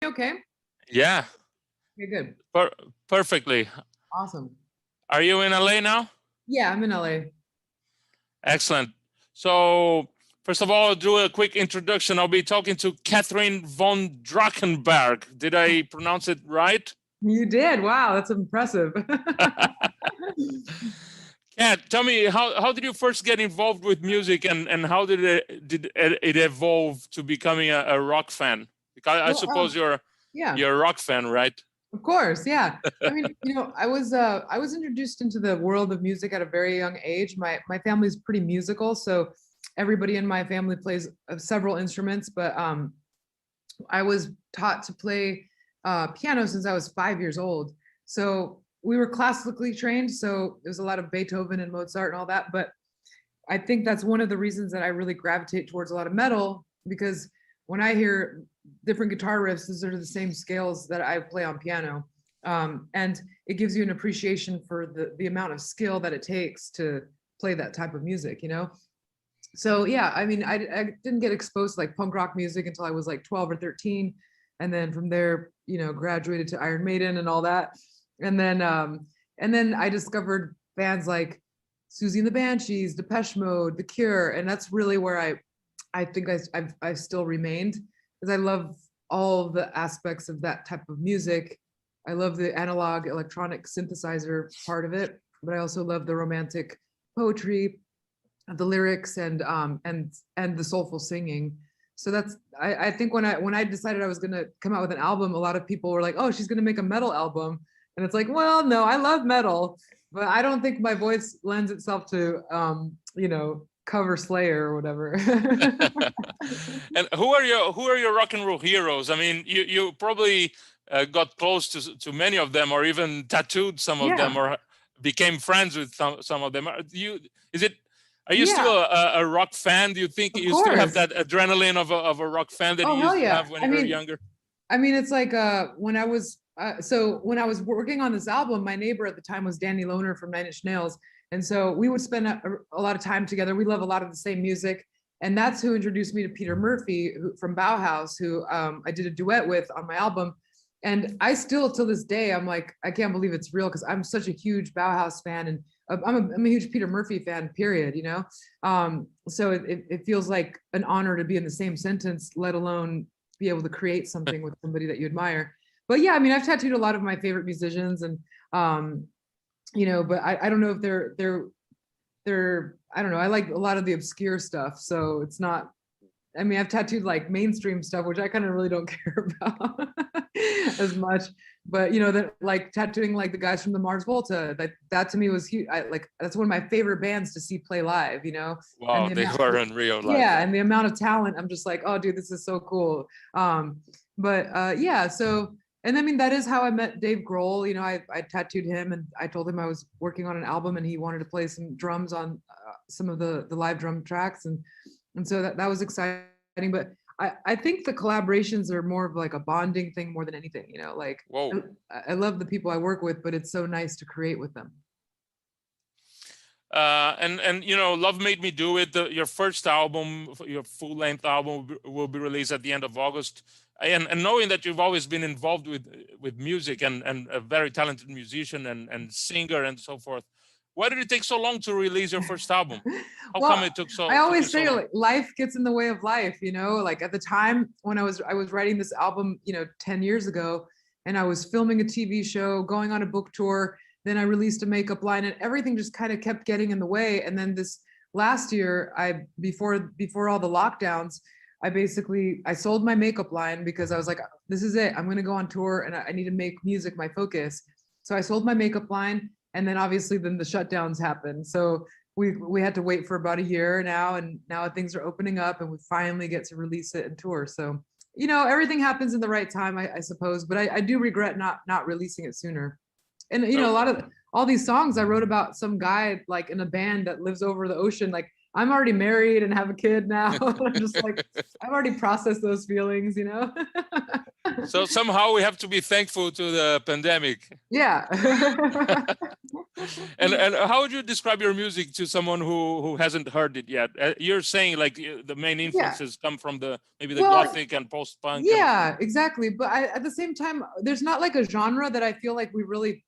Okay. Yeah. Okay, good. Perfectly. Awesome. Are you in LA now? Yeah, I'm in LA. Excellent. So first of all, I'll do a quick introduction. I'll be talking to Catherine von Drachenberg. Did I pronounce it right? You did. Wow, that's impressive. Kat, tell me, how did you first get involved with music, and how did it evolve to becoming a rock fan? Because I suppose you're a rock fan, right? Of course, yeah. I mean, I was introduced into the world of music at a very young age. My family's pretty musical, so everybody in my family plays several instruments. But I was taught to play piano since I was 5 years old. So we were classically trained, so there's a lot of Beethoven and Mozart and all that. But I think that's one of the reasons that I really gravitate towards a lot of metal, because when I hear different guitar riffs, these are the same scales that I play on piano. And it gives you an appreciation for the amount of skill that it takes to play that type of music, So yeah, I mean, I didn't get exposed to like punk rock music until I was like 12 or 13. And then from there, graduated to Iron Maiden and all that. And then I discovered bands like Susie and the Banshees, Depeche Mode, The Cure. And that's really where I think I've still remained, because I love all the aspects of that type of music. I love the analog electronic synthesizer part of it, but I also love the romantic poetry, the lyrics, and the soulful singing. So that's I think when I decided I was gonna come out with an album, a lot of people were like, "Oh, she's gonna make a metal album," and it's like, well, no, I love metal, but I don't think my voice lends itself to cover Slayer or whatever. And who are your rock and roll heroes? I mean, you probably got close to many of them, or even tattooed some of them, or became friends with some of them. Are you still a rock fan? Do you think you still have that adrenaline of a rock fan that you used to have when you were younger? I mean, it's like when I was working on this album, my neighbor at the time was Danny Lohner from Nine Inch Nails. And so we would spend a lot of time together. We love a lot of the same music. And that's who introduced me to Peter Murphy from Bauhaus, who I did a duet with on my album. And I still, till this day, I'm like, I can't believe it's real, because I'm such a huge Bauhaus fan, and I'm a huge Peter Murphy fan, period, So it feels like an honor to be in the same sentence, let alone be able to create something with somebody that you admire. But yeah, I mean, I've tattooed a lot of my favorite musicians, and but I don't know if they're I don't know. I like a lot of the obscure stuff, so it's not. I mean, I've tattooed like mainstream stuff, which I kind of really don't care about as much. But that like tattooing like the guys from the Mars Volta, that to me was huge. That's one of my favorite bands to see play live. Wow, they were unreal. Yeah, and the amount of talent, I'm just like, oh, dude, this is so cool. Yeah, so. And I mean, that is how I met Dave Grohl. I tattooed him, and I told him I was working on an album, and he wanted to play some drums on some of the live drum tracks. And so that was exciting. But I think the collaborations are more of like a bonding thing more than anything, like, whoa. I love the people I work with, but it's so nice to create with them. And Love Made Me Do It, your first album, your full-length album, will be released at the end of August. And knowing that you've always been involved with music and a very talented musician and singer and so forth, why did it take so long to release your first album? How come it took so long? I always say life gets in the way of life, like at the time when I was writing this album, 10 years ago, and I was filming a TV show, going on a book tour. Then I released a makeup line, and everything just kind of kept getting in the way. And then this last year, before all the lockdowns, I sold my makeup line, because I was like, this is it. I'm going to go on tour, and I need to make music my focus. So I sold my makeup line, and then obviously then the shutdowns happened. So we had to wait for about a year now, and now things are opening up, and we finally get to release it and tour. So, everything happens in the right time, I suppose, but I do regret not releasing it sooner. And, a lot of all these songs I wrote about some guy like in a band that lives over the ocean. Like, I'm already married and have a kid now. I'm just like, I've already processed those feelings, So somehow we have to be thankful to the pandemic. Yeah. And how would you describe your music to someone who hasn't heard it yet? You're saying like the main influences come from maybe the gothic and post-punk. Yeah, exactly. But at the same time, there's not like a genre that I feel like we really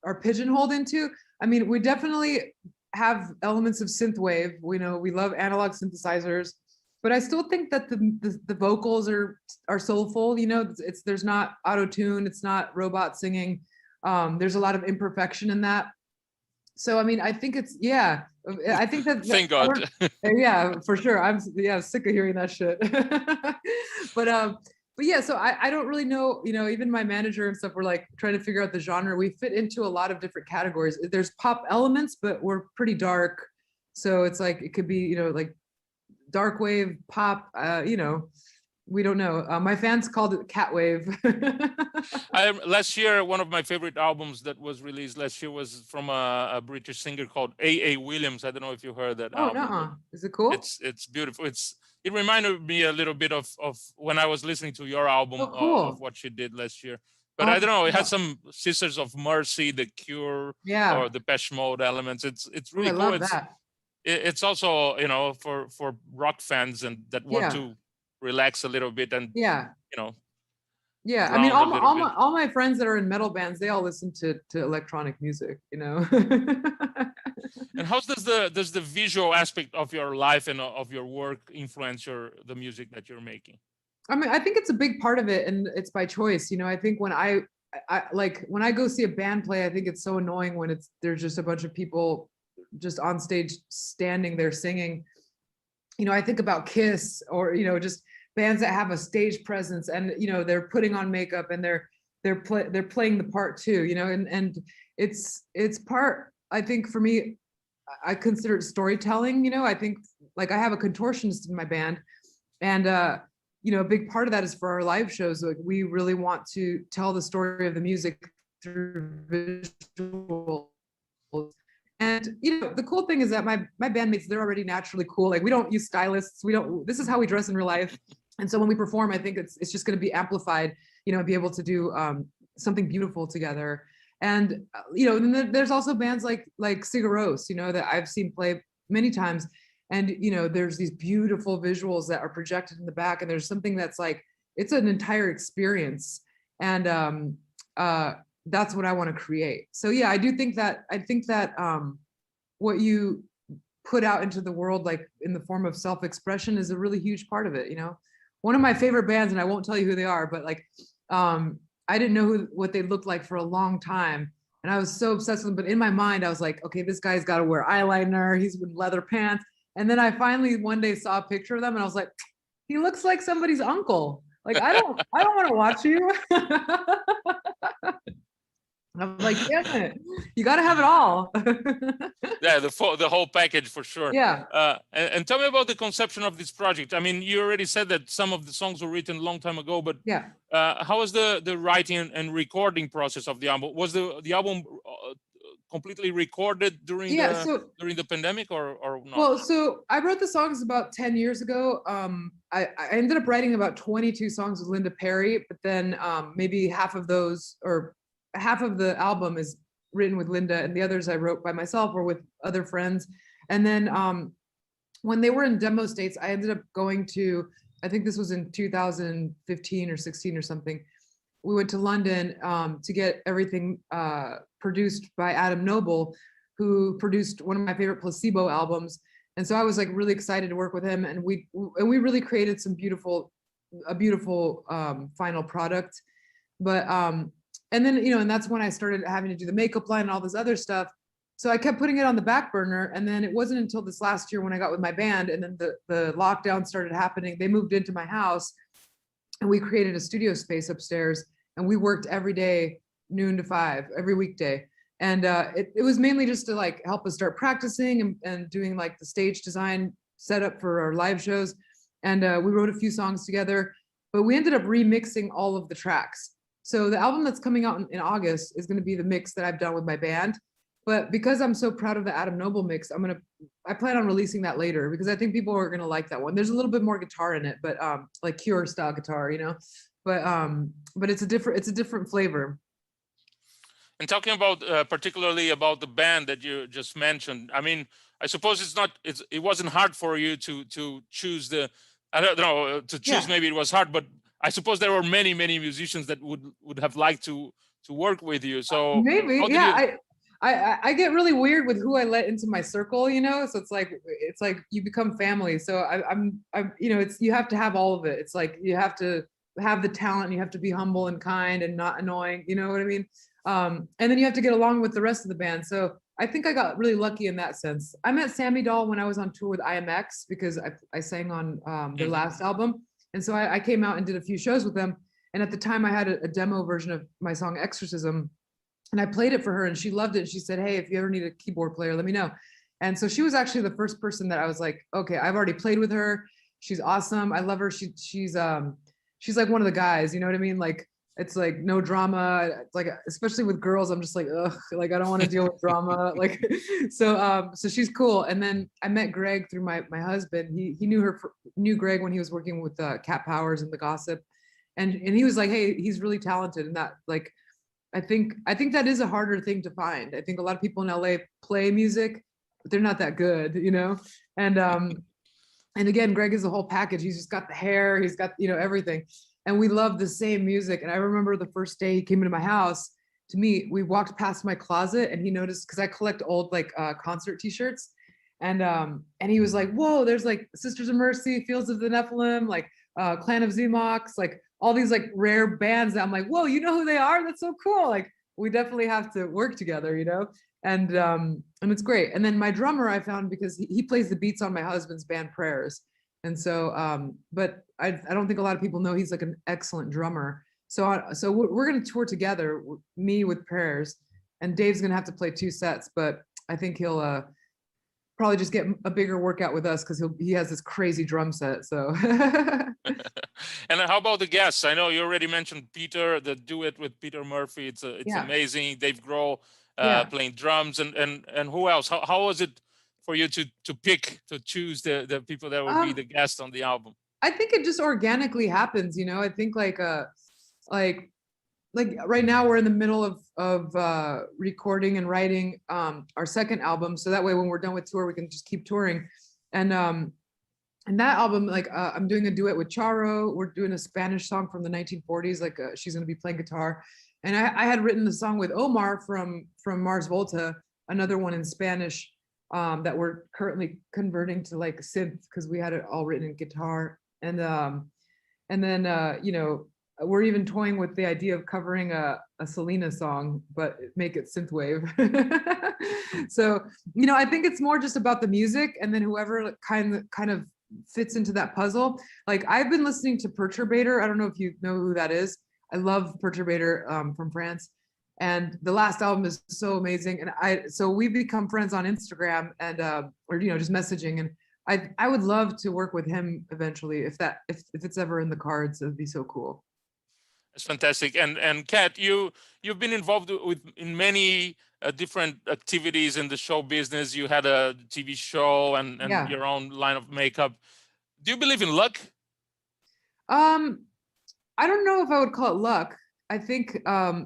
are pigeonholed into. I mean, we definitely have elements of synthwave. We know we love analog synthesizers, but I still think that the vocals are soulful. You know, there's not auto-tune, it's not robot singing. There's a lot of imperfection in that. So I mean, I think it's I think that thank God. Yeah, for sure. I'm sick of hearing that shit. But yeah, so I don't really know, you know, even my manager and stuff, we're like trying to figure out the genre. We fit into a lot of different categories. There's pop elements, but we're pretty dark. So it's like, it could be, you know, like dark wave, pop, you know, we don't know. My fans called it cat wave. Last year, one of my favorite albums that was released last year was from a British singer called A.A. Williams. I don't know if you heard that album. No, is it cool? It's beautiful. It reminded me a little bit of when I was listening to your album, of what she did last year. But I don't know, it had some Sisters of Mercy, The Cure, or the Depeche Mode elements. It's really cool. I love that. It's also, you know, for rock fans and that want to relax a little bit and you know. Yeah, I mean, all my friends that are in metal bands, they all listen to electronic music, you know. And how does the visual aspect of your life and of your work influence the music that you're making? I mean, I think it's a big part of it, and it's by choice. You know, I think when I go see a band play, I think it's so annoying when there's just a bunch of people just on stage standing there singing. You know, I think about Kiss, or, you know, just bands that have a stage presence, and, you know, they're putting on makeup and they're playing the part too, you know, and it's part, I think for me, I consider it storytelling. You know, I think, like, I have a contortionist in my band, and you know, a big part of that is for our live shows. Like, we really want to tell the story of the music through visuals. And, you know, the cool thing is that my bandmates, they're already naturally cool. Like, we don't use stylists. This is how we dress in real life. And so when we perform, I think it's just going to be amplified, you know, be able to do something beautiful together. And, you know, then there's also bands like Sigur Rós, you know, that I've seen play many times. And, you know, there's these beautiful visuals that are projected in the back. And there's something that's like, it's an entire experience. And that's what I want to create. So yeah, I think that what you put out into the world, like in the form of self-expression, is a really huge part of it. You know, one of my favorite bands, and I won't tell you who they are, but like, I didn't know what they looked like for a long time. And I was so obsessed with them. But in my mind, I was like, okay, this guy's got to wear eyeliner. He's with leather pants. And then I finally one day saw a picture of them, and I was like, he looks like somebody's uncle. Like, I don't want to watch you. I'm like, yeah, you got to have it all. Yeah, the whole package for sure. Yeah. And tell me about the conception of this project. I mean, you already said that some of the songs were written a long time ago, but yeah, how was the writing and recording process of the album? Was the album completely recorded during the pandemic, or not? Well, so I wrote the songs about 10 years ago. I ended up writing about 22 songs with Linda Perry, but then maybe half of those, or half of the album, is written with Linda, and the others I wrote by myself or with other friends. And then when they were in demo states, I ended up going to, I think this was in 2015 or 16 or something. We went to London to get everything produced by Adam Noble, who produced one of my favorite Placebo albums. And so I was like really excited to work with him, and we really created a beautiful final product. But and then, you know, and that's when I started having to do the makeup line and all this other stuff. So I kept putting it on the back burner. And then it wasn't until this last year when I got with my band, and then the lockdown started happening. They moved into my house, and we created a studio space upstairs, and we worked every day, noon to 5, every weekday. And it was mainly just to like help us start practicing and doing like the stage design setup for our live shows. And we wrote a few songs together, but we ended up remixing all of the tracks. So the album that's coming out in August is going to be the mix that I've done with my band. But because I'm so proud of the Adam Noble mix, I plan on releasing that later, because I think people are going to like that one. There's a little bit more guitar in it, but like Cure style guitar, you know. But it's a different flavor. And talking about particularly about the band that you just mentioned, I mean, I suppose it wasn't hard for you to choose I don't know, to choose. Maybe it was hard, but I suppose there were many musicians that would have liked to work with you. So maybe, yeah. I get really weird with who I let into my circle, you know. So it's like you become family. So I'm you know, you have to have all of it. It's like you have to have the talent, you have to be humble and kind and not annoying, you know what I mean? And then you have to get along with the rest of the band. So I think I got really lucky in that sense. I met Sammy Dahl when I was on tour with IMX because I sang on their last album. And so I came out and did a few shows with them. And at the time I had a demo version of my song Exorcism, and I played it for her and she loved it. And she said, hey, if you ever need a keyboard player, let me know. And so she was actually the first person that I was like, okay, I've already played with her. She's awesome. I love her. She's like one of the guys, you know what I mean? Like, it's like no drama. It's like, especially with girls, I'm just like, ugh, like, I don't want to deal with drama. Like, so she's cool. And then I met Greg through my husband. He knew Greg when he was working with Cat Powers and The Gossip. And he was like, hey, he's really talented. And that, like, I think that is a harder thing to find. I think a lot of people in LA play music, but they're not that good, you know? And again, Greg is the whole package. He's just got the hair, he's got, you know, everything. And we love the same music. And I remember the first day he came into my house to meet, we walked past my closet and he noticed, because I collect old like concert t-shirts. And he was like, whoa, there's like Sisters of Mercy, Fields of the Nephilim, like Clan of Zemox, like all these like rare bands that I'm like, whoa, you know who they are? That's so cool. Like, we definitely have to work together, you know? And it's great. And then my drummer I found because he plays the beats on my husband's band Prayers. And so, but I don't think a lot of people know he's like an excellent drummer. So we're going to tour together, me with Prayers, and Dave's going to have to play 2 sets, but I think he'll probably just get a bigger workout with us because he has this crazy drum set. So. And how about the guests? I know you already mentioned Peter, the duet with Peter Murphy. It's amazing. Dave Grohl playing drums, and who else? How was it for you to choose the people that will be the guests on the album? I think it just organically happens, you know. I think like right now we're in the middle of recording and writing our second album, so that way when we're done with tour we can just keep touring. And that album, like I'm doing a duet with Charo. We're doing a Spanish song from the 1940s, like she's going to be playing guitar. And I had written the song with Omar from Mars Volta, another one in Spanish that we're currently converting to like synth because we had it all written in guitar. And then you know, we're even toying with the idea of covering a Selena song, but make it synthwave. So, you know, I think it's more just about the music, and then whoever kind of fits into that puzzle. Like I've been listening to Perturbator. I don't know if you know who that is. I love Perturbator from France. And the last album is so amazing. And so we've become friends on Instagram and or you know, just messaging. And I would love to work with him eventually if it's ever in the cards. It'd be so cool. It's fantastic. And Kat, you've been involved in many different activities in the show business. You had a TV show and your own line of makeup. Do you believe in luck? I don't know if I would call it luck. I think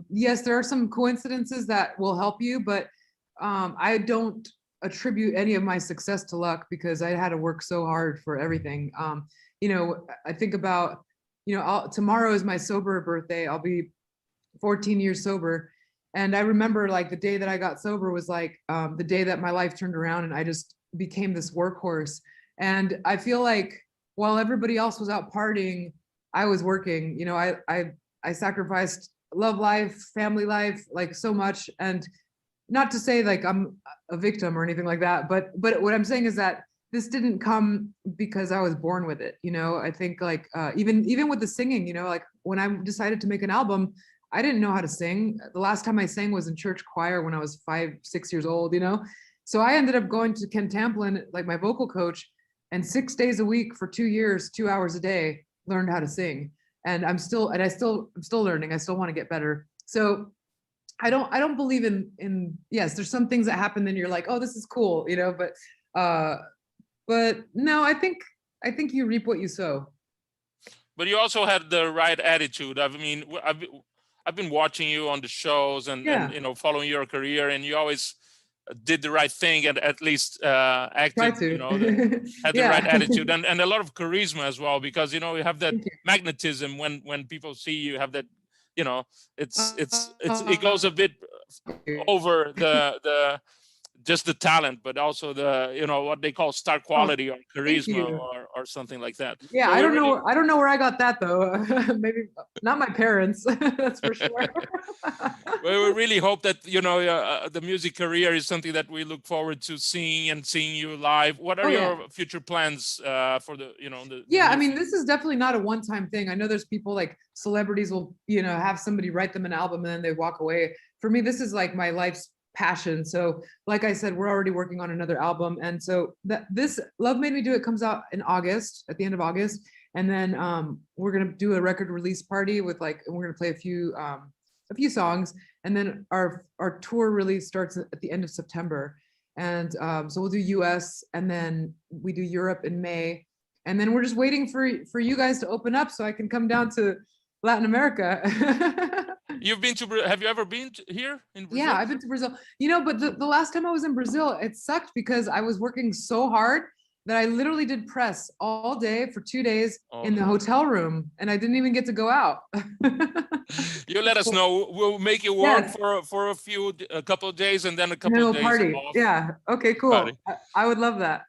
yes, there are some coincidences that will help you, but I don't attribute any of my success to luck because I had to work so hard for everything. You know, I think about, you know, tomorrow is my sober birthday. I'll be 14 years sober. And I remember like the day that I got sober was like the day that my life turned around and I just became this workhorse. And I feel like while everybody else was out partying, I was working. You know, I sacrificed love life, family life, like so much. And not to say like I'm a victim or anything like that, but what I'm saying is that this didn't come because I was born with it. You know, I think like even with the singing, you know, like when I decided to make an album, I didn't know how to sing. The last time I sang was in church choir when I was 5-6 years old, you know? So I ended up going to Ken Tamplin, like my vocal coach, and 6 days a week for 2 years, 2 hours a day, learned how to sing. And I'm still learning. I still want to get better. So I don't believe in yes, there's some things that happen, then you're like, oh, this is cool, you know, but no, I think you reap what you sow. But you also had the right attitude. I mean, I've been watching you on the shows and you know, following your career, and you always did the right thing and at least acted, you know, had the right attitude and a lot of charisma as well, because, you know, you have that magnetism when people see you, have that, you know, it goes a bit over the just the talent, but also the, you know, what they call star quality or charisma or something like that. Yeah, so I don't know. I don't know where I got that though. Maybe not my parents. That's for sure. Well, we really hope that, you know, the music career is something that we look forward to seeing you live. What are your future plans for the, you know, I mean, this is definitely not a one-time thing. I know there's people like celebrities will, you know, have somebody write them an album and then they walk away. For me, this is like my life's passion. So like I said, we're already working on another album. And so this Love Made Me Do It comes out in August, at the end of August. And then we're going to do a record release party with like, and we're going to play a few songs. And then our tour really starts at the end of September. And so we'll do US and then we do Europe in May. And then we're just waiting for you guys to open up so I can come down to Latin America. You've been to, have you ever been here in Brazil? Yeah, I've been to Brazil. You know, but the last time I was in Brazil, it sucked because I was working so hard that I literally did press all day for 2 days in the hotel room, and I didn't even get to go out. You let us know. We'll make you work for a couple of days, and then a couple of days party. Off. Yeah. Okay. Cool. I would love that.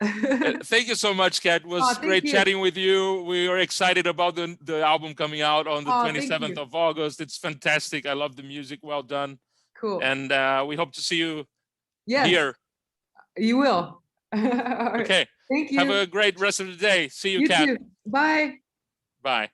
Thank you so much, Kat. It was great chatting with you. We are excited about the album coming out on the 27th of August. It's fantastic. I love the music. Well done. Cool. And we hope to see you here. You will. Okay. Thank you. Have a great rest of the day. See you, Kat. Too. Bye. Bye.